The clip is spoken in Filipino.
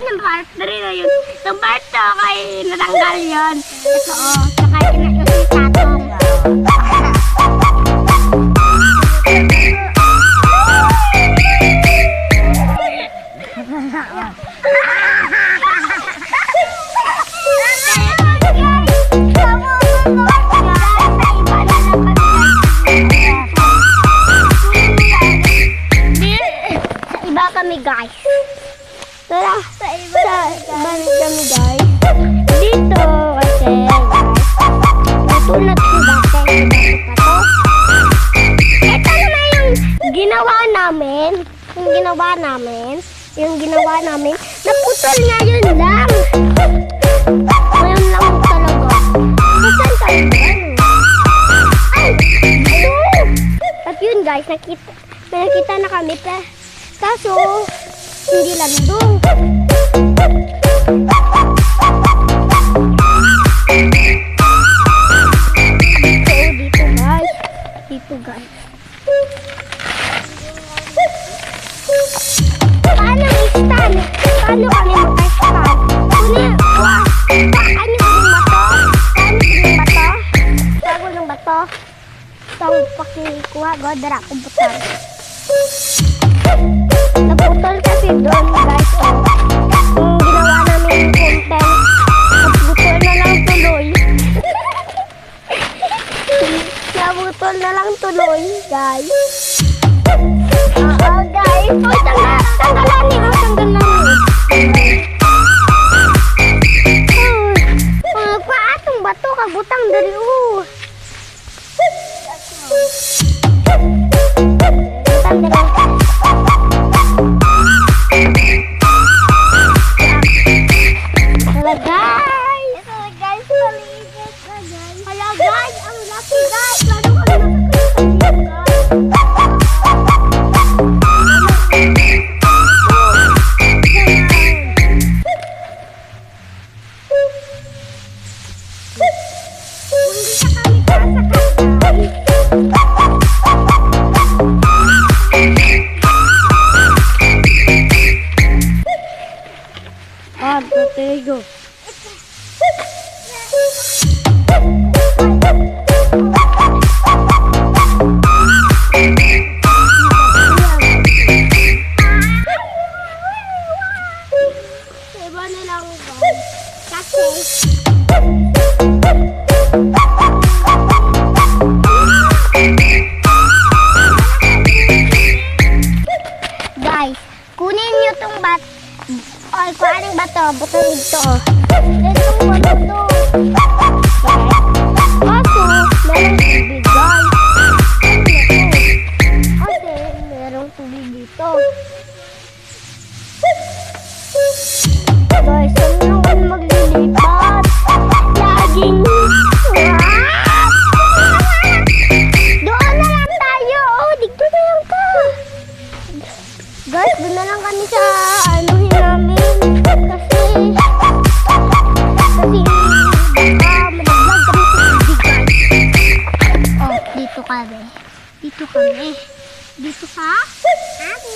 Yung part 3 na yun. Yung part 2 kay natanggal yun. Ito o. Saka yung tatong. Iba kami guys. Tara, sa iba kami guys. Dito kasi guys. Natulad ko dati. Ito naman yung ginawa namin. Yung ginawa namin. Naputol nga yun lang. Ngayon lang talaga. Saan tayo ba? Ay! At yun guys, nakita na kami pa. Kaso, hindi landong. Dito guys. Paano i-stand? Paano kami mag-stand? Paano yung bato? Sago ng bato. Itong pakikuha. Godara akong butang. Naputol kasi doon guys. Kung ginawa namin yung content, naputol na lang tuloy. Naputol na lang tuloy guys. Oo guys. Tanggalan niyo. Paatong bato kabutang dari butang dari. Hala guys, maliit na guys. Hala guys, ang laki guys. Lalo kami go. Iba na lang kasi guys, kunin nyo tong ay, kung anong bato, butang dito oh. Itong bato. Kaso, merong tubig guys. Kasi, merong tubig dito. Guys, ano naman maglilipat? Laging doon na lang tayo. Oh, dito na lang ka. Guys, doon na lang kami sa anuhin namin. Kasi baka malaglag kami sa tubig guys. Oh, dito kami. Dito sa amin.